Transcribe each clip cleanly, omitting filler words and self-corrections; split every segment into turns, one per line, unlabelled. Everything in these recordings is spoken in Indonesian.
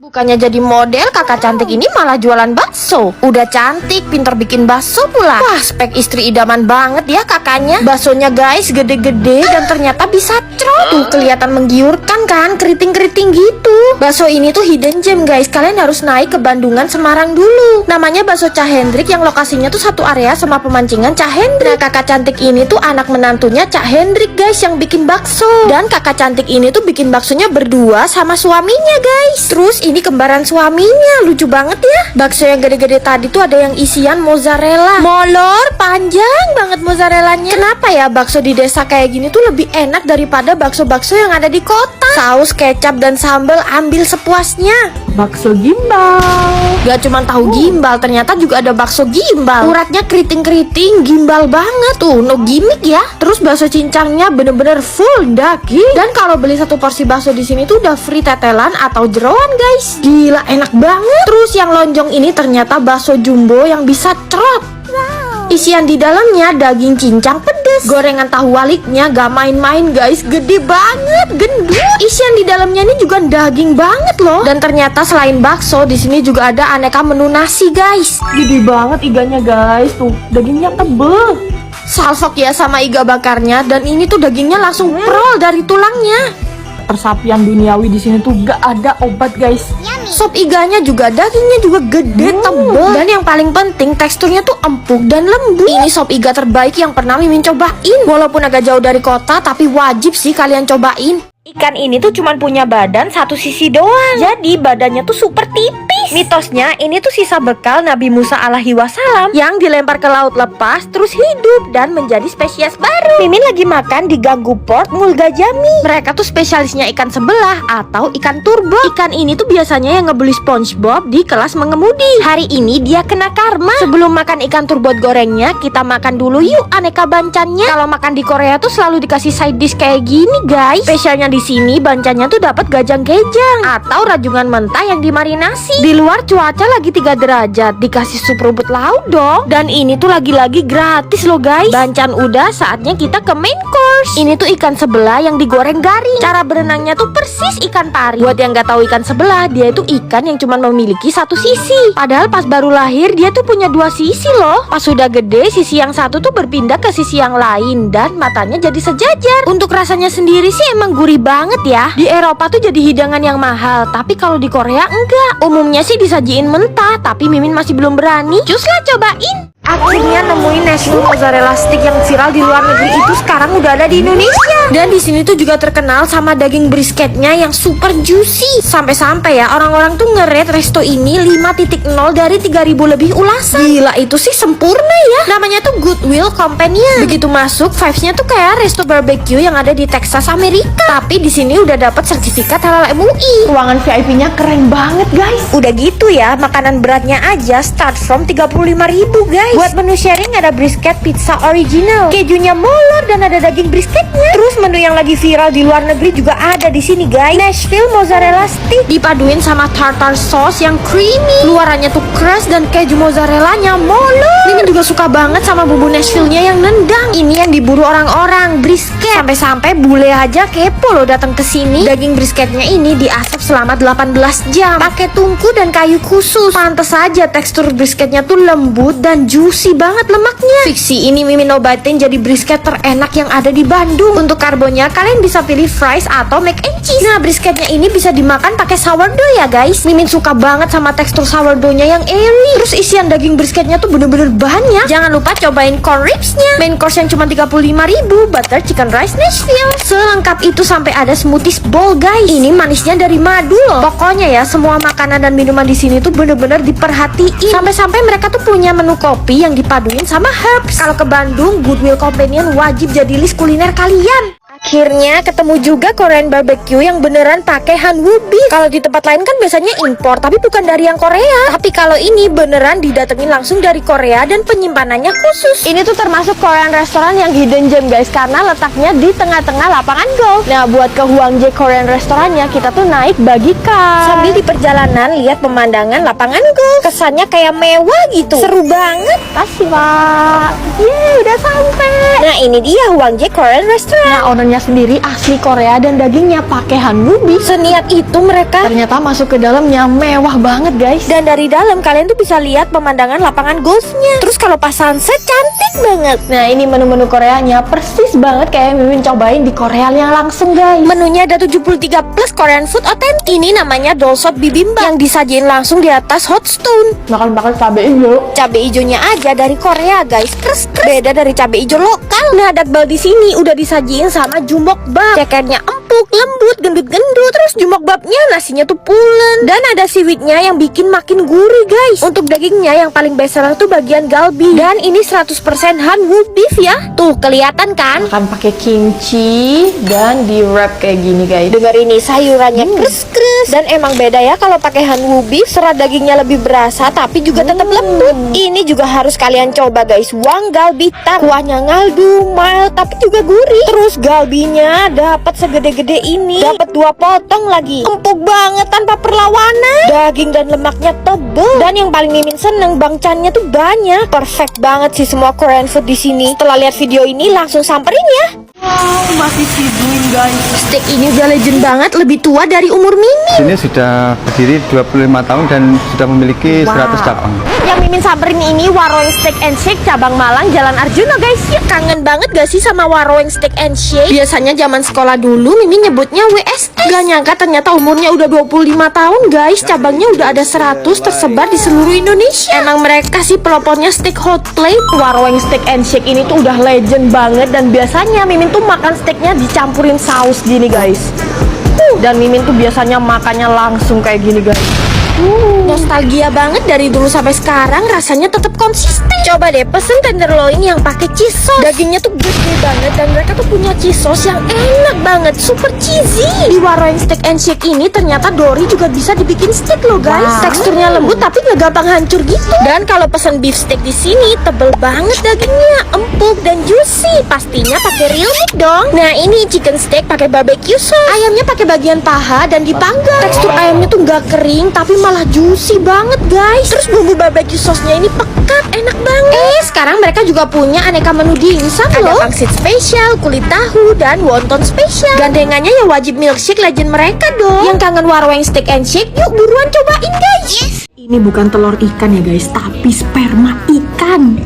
Bukannya jadi model, kakak cantik ini malah jualan bakso. Udah cantik, pintar bikin bakso pula. Wah, spek istri idaman banget ya kakaknya. Baksonya guys, gede-gede dan ternyata bisa crot. Tuh, kelihatan menggiurkan kan, keriting-keriting gitu. Bakso ini tuh hidden gem guys. Kalian harus naik ke Bandungan, Semarang dulu. Namanya bakso Cah Hendrik yang lokasinya tuh satu area sama pemancingan Cah Hendrik. Nah, kakak cantik ini tuh anak menantunya Cak Hendrik guys yang bikin bakso. Dan kakak cantik ini tuh bikin baksonya berdua sama suaminya guys. Terus ini kembaran suaminya, lucu banget ya. Bakso yang gede-gede tadi tuh ada yang isian mozzarella. Molor, panjang banget mozzarellanya. Kenapa ya bakso di desa kayak gini tuh lebih enak daripada bakso-bakso yang ada di kota? Saus, kecap, dan sambal ambil sepuasnya.
Bakso gimbal.
Gak cuma tahu gimbal, ternyata juga ada bakso gimbal. Uratnya keriting-keriting, gimbal banget. Tuh, no gimmick ya. Terus bakso cincangnya bener-bener full daging. Dan kalau beli satu porsi bakso di sini tuh udah free tetelan atau jeroan guys. Gila, enak banget. Terus yang lonjong ini ternyata bakso jumbo yang bisa trot. Isian di dalamnya daging cincang pedes, gorengan tahu waliknya gak main-main guys, gede banget, gendut. Isian di dalamnya ini juga daging banget loh. Dan ternyata selain bakso, di sini juga ada aneka menu nasi guys.
Gede banget iganya guys, tuh dagingnya tebel.
Salfok ya sama iga bakarnya, dan ini tuh dagingnya langsung prol dari tulangnya.
Persapian duniawi di sini tuh gak ada obat guys.
Sop iganya juga dagingnya juga gede, tebel, dan yang paling penting teksturnya tuh empuk dan lembut. Ini sop iga terbaik yang pernah Mimin cobain. Walaupun agak jauh dari kota, tapi wajib sih kalian cobain. Ikan ini tuh cuman punya badan satu sisi doang. Jadi badannya tuh super tipis. Mitosnya ini tuh sisa bekal Nabi Musa alaihi wasallam yang dilempar ke laut lepas terus hidup dan menjadi spesies baru. Mimin lagi makan di Ganggu Port Mulgajami. Mereka tuh spesialisnya ikan sebelah atau ikan turbo. Ikan ini tuh biasanya yang ngebeli SpongeBob di kelas mengemudi. Hari ini dia kena karma. Sebelum makan ikan turbo gorengnya, kita makan dulu yuk aneka bancannya. Kalau makan di Korea tuh selalu dikasih side dish kayak gini guys. Spesialnya di sini bancannya tuh dapat gajang-gejang atau rajungan mentah yang dimarinasi. Di luar cuaca lagi 3 derajat, dikasih sup rumput laut dong. Dan ini tuh lagi-lagi gratis loh guys. Bancan udah, saatnya kita ke main course. Ini tuh ikan sebelah yang digoreng garing. Cara berenangnya tuh persis ikan pari. Buat yang gak tahu ikan sebelah, dia itu ikan yang cuma memiliki satu sisi. Padahal pas baru lahir dia tuh punya 2 sisi loh. Pas sudah gede, sisi yang satu tuh berpindah ke sisi yang lain dan matanya jadi sejajar. Untuk rasanya sendiri sih emang gurih banget ya. Di Eropa tuh jadi hidangan yang mahal, tapi kalau di Korea enggak. Umumnya sih disajiin mentah, tapi Mimin masih belum berani. Cus lah cobain. Akhirnya nemuin Nashville mozzarella stick yang viral di luar negeri itu sekarang udah ada di Indonesia. Dan di sini tuh juga terkenal sama daging brisketnya yang super juicy. Sampai-sampai ya orang-orang tuh nge-rate resto ini 5.0 dari 3.000 lebih ulasan. Gila, itu sih sempurna ya. Namanya tuh Goodwill Companion. Begitu masuk, vibes-nya tuh kayak resto barbecue yang ada di Texas, Amerika. Tapi di sini udah dapat sertifikat halal MUI.
Ruangan VIP-nya keren banget guys.
Udah gitu ya, makanan beratnya aja start from 35.000 guys. Buat menu sharing ada brisket pizza original, kejunya molor dan ada daging brisketnya. Terus menu yang lagi viral di luar negeri juga ada di sini guys. Nashville mozzarella stick dipaduin sama tartar sauce yang creamy. Luarannya tuh crust dan keju mozzarellanya molor. Mimin juga suka banget sama bumbu Nashville-nya yang nendang. Ini yang diburu orang-orang, brisket. Sampai-sampai bule aja kepo loh datang ke sini. Daging brisketnya ini diasap selama 18 jam pakai tungku dan kayu khusus. Pantes aja tekstur brisketnya tuh lembut dan juicy banget lemaknya. Fiksi ini Mimin obatin jadi brisket terenak yang ada di Bandung. Untuk karbonnya kalian bisa pilih fries atau mac and cheese. Nah, brisketnya ini bisa dimakan pakai sourdough ya guys. Mimin suka banget sama tekstur sourdough-nya yang airy. Terus isian daging brisketnya tuh bener-bener banyak. Jangan lupa cobain corn ribs-nya. Main course yang cuma 35.000, butter chicken rice Nashville. Selengkap itu sampai ada smoothies bowl guys. Ini manisnya dari madu loh. Pokoknya ya semua makanan dan minuman di sini tuh bener-bener diperhatiin. Sampai-sampai mereka tuh punya menu kopi yang dipaduin sama herbs. Kalau ke Bandung, Goodwill Companion wajib jadi list kuliner kalian. Akhirnya ketemu juga Korean barbecue yang beneran pakai hanwoo beef. Kalau di tempat lain kan biasanya impor, tapi bukan dari yang Korea. Tapi kalau ini beneran didatengin langsung dari Korea dan penyimpanannya khusus. Ini tuh termasuk Korean restoran yang hidden gem guys, karena letaknya di tengah-tengah lapangan golf. Nah, buat ke Hwangjae Korean restorannya kita tuh naik bagi car. Sambil di perjalanan lihat pemandangan lapangan golf. Kesannya kayak mewah gitu. Seru banget.
Kasih pak.
Yeay, udah sampai. Nah, ini dia Hwangjae Korean Restaurant.
Nah, owner makanannya sendiri asli Korea dan dagingnya pakai hanwoobi.
Seniat itu mereka.
Ternyata masuk ke dalamnya mewah banget guys.
Dan dari dalam kalian tuh bisa lihat pemandangan lapangan golfnya. Terus kalau pas sunset cantik banget.
Nah ini menu-menu Koreanya persis banget kayak Mimin cobain di Korea yang langsung guys.
Menunya ada 73 plus Korean food authentic. Ini namanya dolsot bibimbap yang disajiin langsung di atas hot stone.
Makan cabai hijau.
Cabai hijaunya aja dari Korea guys, beda dari cabai hijau lokal. Nah dakbal di sini udah disajiin sama jumbokbap. Cekernya empuk, lembut, gendut-gendut. Terus jumbokbapnya nasinya tuh pulen dan ada seaweednya yang bikin makin gurih guys. Untuk dagingnya yang paling best seller tuh bagian galbi. Dan ini 100% hanwoo beef ya. Tuh kelihatan kan?
Makan pakai kimchi dan di wrap kayak gini guys.
Dengar ini sayurannya kres-kres. Dan emang beda ya kalau pakai hanwoo beef. Serat dagingnya lebih berasa tapi juga tetap lembut. Ini juga harus kalian coba guys. Wang galbi tart. Kuahnya ngaldu, mild tapi juga gurih. Terus galbinya dapat segede-gede ini. Dapat 2 potong lagi. Empuk banget tanpa perlawanan. Daging dan lemaknya tebel. Dan yang paling Mimin seneng bangcannya tuh banyak. Perfect banget sih semua Korean food di sini. Setelah lihat video ini langsung samperin ya.
Wow, masih siduin guys.
Steak ini udah legend banget, lebih tua dari umur Mimin.
Sini sudah berdiri 25 tahun dan sudah memiliki 100 cabang.
Yang Mimin samperin ini Waroeng Steak and Shake cabang Malang Jalan Arjuna guys. Ya kangen banget gak sih sama Waroeng Steak and Shake? Biasanya zaman sekolah dulu Mimin nyebutnya WSS. Gak nyangka ternyata umurnya udah 25 tahun guys. Cabangnya udah ada 100 tersebar di seluruh Indonesia. Emang mereka sih pelopornya steak hot plate.
Waroeng Steak and Shake ini tuh udah legend banget dan biasanya Mimin tuh makan steaknya dicampurin saus gini guys. Dan Mimin tuh biasanya makannya langsung kayak gini guys.
Nostalgia banget dari dulu sampai sekarang, rasanya tetap konsisten. Coba deh pesen tenderloin yang pakai cheese sauce. Dagingnya tuh gede banget dan mereka tuh punya cheese sauce yang enak banget, super cheesy. Di Waroeng Steak and Shake ini ternyata dori juga bisa dibikin steak loh guys.
Wow.
Teksturnya lembut tapi nggak gampang hancur gitu. Dan kalau pesen beef steak di sini tebel banget dagingnya, empuk dan juicy. Pastinya pakai real meat dong. Nah ini chicken steak pakai barbecue sauce. Ayamnya pakai bagian paha dan dipanggang. Tekstur ayamnya tuh nggak kering tapi malah juicy banget guys. Terus bumbu barbecue sauce-nya ini pekat, enak banget. Sekarang mereka juga punya aneka menu dimsum loh. Ada pangsit spesial, kulit tahu, dan wonton spesial. Gandengannya ya wajib milkshake legend mereka dong. Yang kangen Waroeng Steak and Shake, yuk buruan cobain guys.
Ini bukan telur ikan ya guys, tapi sperma ikan.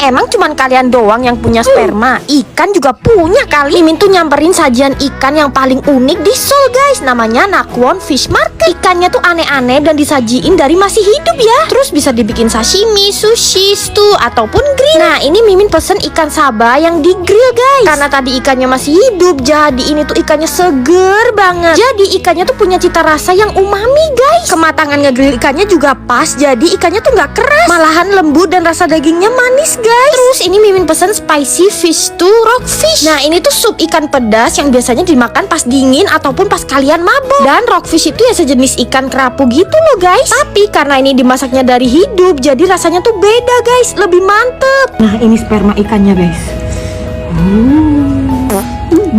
Emang cuman kalian doang yang punya sperma? Ikan juga punya kali. Mimin tuh nyamperin sajian ikan yang paling unik di Seoul guys. Namanya Nakwon Fish Market. Ikannya tuh aneh-aneh dan disajiin dari masih hidup ya. Terus bisa dibikin sashimi, sushi, stew, ataupun grill. Nah ini Mimin pesen ikan saba yang di grill guys. Karena tadi ikannya masih hidup, jadi ini tuh ikannya seger banget. Jadi ikannya tuh punya cita rasa yang umami guys. Kematangan ngegrill ikannya juga pas, jadi ikannya tuh nggak keras, malahan lembut dan rasa dagingnya manis guys. Terus ini Mimin pesen spicy fish stew rockfish. Nah ini tuh sup ikan pedas yang biasanya dimakan pas dingin ataupun pas kalian mabok. Dan rockfish itu ya sejenis ikan kerapu gitu loh guys. Tapi karena ini dimasaknya dari hidup, jadi rasanya tuh beda guys, lebih mantep.
Nah ini sperma ikannya guys.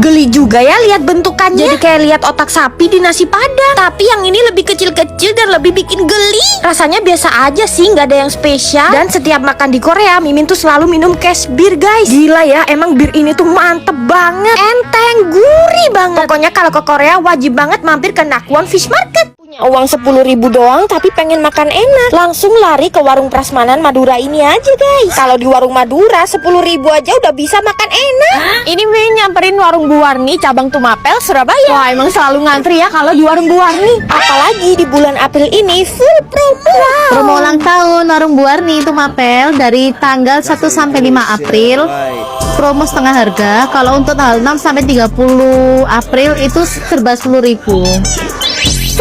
Geli juga ya lihat bentukannya. Jadi kayak lihat otak sapi di nasi padang. Tapi yang ini lebih kecil-kecil dan lebih bikin geli. Rasanya biasa aja sih, nggak ada yang spesial. Dan setiap makan di Korea, Mimin tuh selalu minum cash beer guys. Gila ya, emang bir ini tuh mantep banget. Enteng, gurih banget. Pokoknya kalau ke Korea wajib banget mampir ke Nakwon Fish Market. Punya uang 10.000 doang tapi pengen makan enak, langsung lari ke warung prasmanan Madura ini aja guys. Kalau di warung Madura 10.000 aja udah bisa makan enak.
Ini Mimin nyamperin warung Bu Warni cabang Tumapel Surabaya. Wah emang selalu ngantri ya kalau di warung Bu Warni.
Apalagi di bulan April ini full promo.
Promo ulang tahun warung Bu Warni Tumapel dari tanggal 1 sampai 5 April. Promo setengah harga. Kalau untuk tanggal 6 sampai 30 April itu serba 10.000.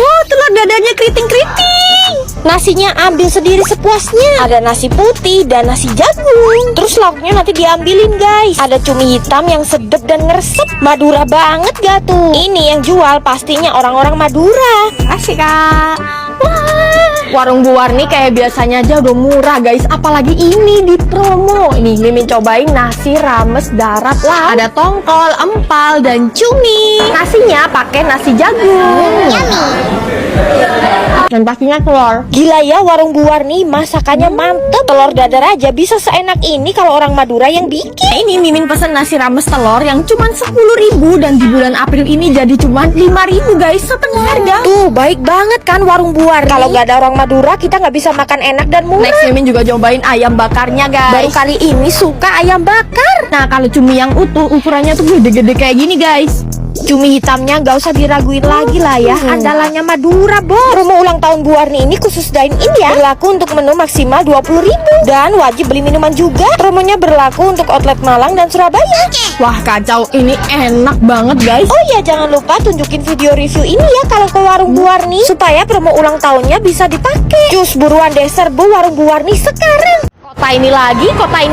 Wow, telur dadanya keriting-keriting. Nasinya ambil sendiri sepuasnya. Ada nasi putih dan nasi jagung. Terus lauknya nanti diambilin guys. Ada cumi hitam yang sedep dan ngeresep. Madura banget gak tuh? Ini yang jual pastinya orang-orang Madura.
Asik kak. Warung Bu Warni kayak biasanya aja udah murah guys. Apalagi ini di promo. Ini Mimin cobain nasi rames darat lah. Ada tongkol, empal, dan cumi. Nasinya pakai nasi jagung. Dan pastinya telur.
Gila ya, warung Bu Warni masakannya mantep. Telur dadar aja bisa seenak ini kalau orang Madura yang bikin.
Nah, ini Mimin pesen nasi rames telur yang cuman 10.000 dan di bulan April ini jadi cuman 5.000 guys, setengah harga.
Tuh, baik banget kan warung Bu Warni. Kalau nggak ada orang Madura, kita nggak bisa makan enak dan murah.
Next Mimin juga cobain ayam bakarnya
Baru
guys.
kali ini suka ayam bakar.
Nah kalau cumi yang utuh ukurannya tuh gede-gede kayak gini guys.
Cumi hitamnya gak usah diraguin lagi lah ya, andalannya Madura bos. Promo ulang tahun Bu Warni ini khusus dine-in ya, berlaku untuk menu maksimal 20.000 dan wajib beli minuman juga. Promonya berlaku untuk outlet Malang dan Surabaya.
Wah kacau, ini enak banget guys.
Oh ya, jangan lupa tunjukin video review ini ya kalau ke warung Bu Warni, supaya promo ulang tahunnya bisa dipakai. Cus, buruan deh serbu warung Bu Warni sekarang.
Kota ini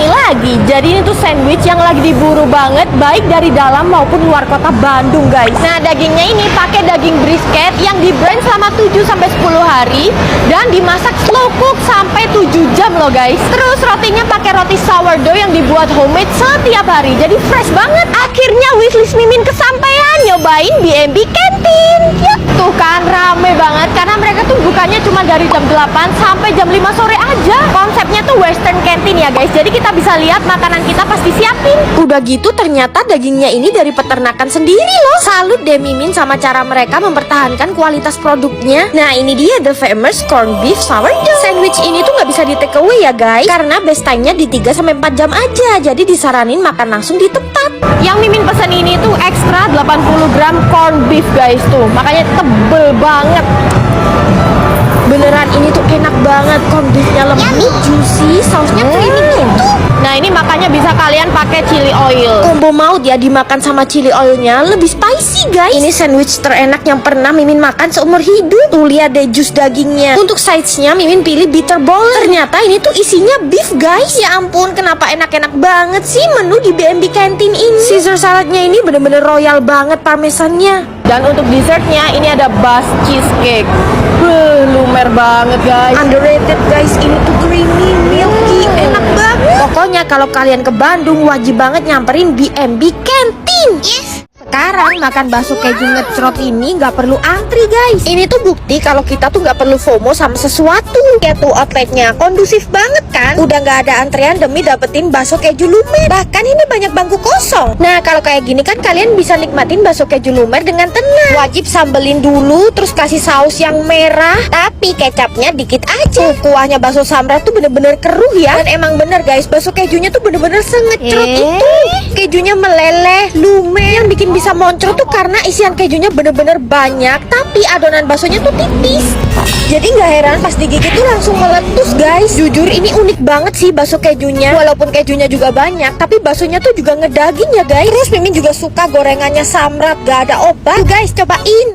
lagi. Jadi ini tuh sandwich yang lagi diburu banget, baik dari dalam maupun luar kota Bandung guys. Nah dagingnya ini pakai daging brisket yang di blend selama 7-10 hari dan dimasak slow cook sampai 7 jam loh guys. Terus rotinya pakai roti sourdough yang dibuat homemade setiap hari, jadi fresh banget. Akhirnya wishlist Mimin kesampaian, nyobain B&B Canteen. Ya tuh kan rame banget karena mereka tuh bukanya cuma dari jam 8 sampai jam 5 sore aja. Konsepnya tuh Western Canteen ya guys, jadi kita bisa lihat makanan kita pas disiapin.
Udah gitu ternyata dagingnya ini dari peternakan sendiri loh. Salut deh Mimin sama cara mereka mempertahankan kualitas produknya. Nah ini dia the famous corn beef sourdough. Sandwich ini tuh nggak bisa di take away ya guys, karena best time-nya di 3-4 jam aja. Jadi disaranin makan langsung di tempat.
Yang Mimin pesan ini tuh ekstra 80 gram corn beef guys tuh, makanya tebel banget.
Beneran ini tuh enak banget, corn beefnya lembut, juicy, sausnya creamy gitu.
Nah ini makanya bisa kalian pakai chili oil.
Combo maut ya, dimakan sama chili oilnya lebih spicy guys. Ini sandwich terenak yang pernah Mimin makan seumur hidup. Tuh lihat deh jus dagingnya. Untuk sides-nya Mimin pilih bitter ball. Ternyata ini tuh isinya beef guys. Ya ampun, kenapa enak-enak banget sih menu di B&B Canteen ini. Caesar saladnya ini bener-bener royal banget parmesannya.
Dan untuk dessertnya ini ada Basque cheesecake. Lumer banget guys.
Underrated guys, ini tuh creamy, milky, enak banget. Pokoknya kalau kalian ke Bandung wajib banget nyamperin B&B Canteen. Sekarang makan bakso keju ngecrot ini nggak perlu antri guys. Ini tuh bukti kalau kita tuh nggak perlu FOMO sama sesuatu. Ya tuh outletnya kondusif banget kan. Udah nggak ada antrean demi dapetin bakso keju lumer. Bahkan ini banyak bangku kosong. Nah kalau kayak gini kan kalian bisa nikmatin bakso keju lumer dengan tenang. Wajib sambelin dulu, terus kasih saus yang merah, tapi kecapnya dikit aja. Kuahnya bakso Samra tuh bener-bener keruh ya. Dan emang bener guys, bakso kejunya tuh bener-bener sengecrot itu. Kejunya meleleh, lumer. Yang bikin bisa moncrot tuh karena isian kejunya bener-bener banyak, tapi adonan baksonya tuh tipis. Jadi nggak heran pas digigit tuh langsung meletus guys. Jujur ini unik banget sih bakso kejunya. Walaupun kejunya juga banyak, tapi baksonya tuh juga ngedaging ya guys. Terus Mimin juga suka gorengannya Samrat, gak ada obat. Tuh guys, cobain.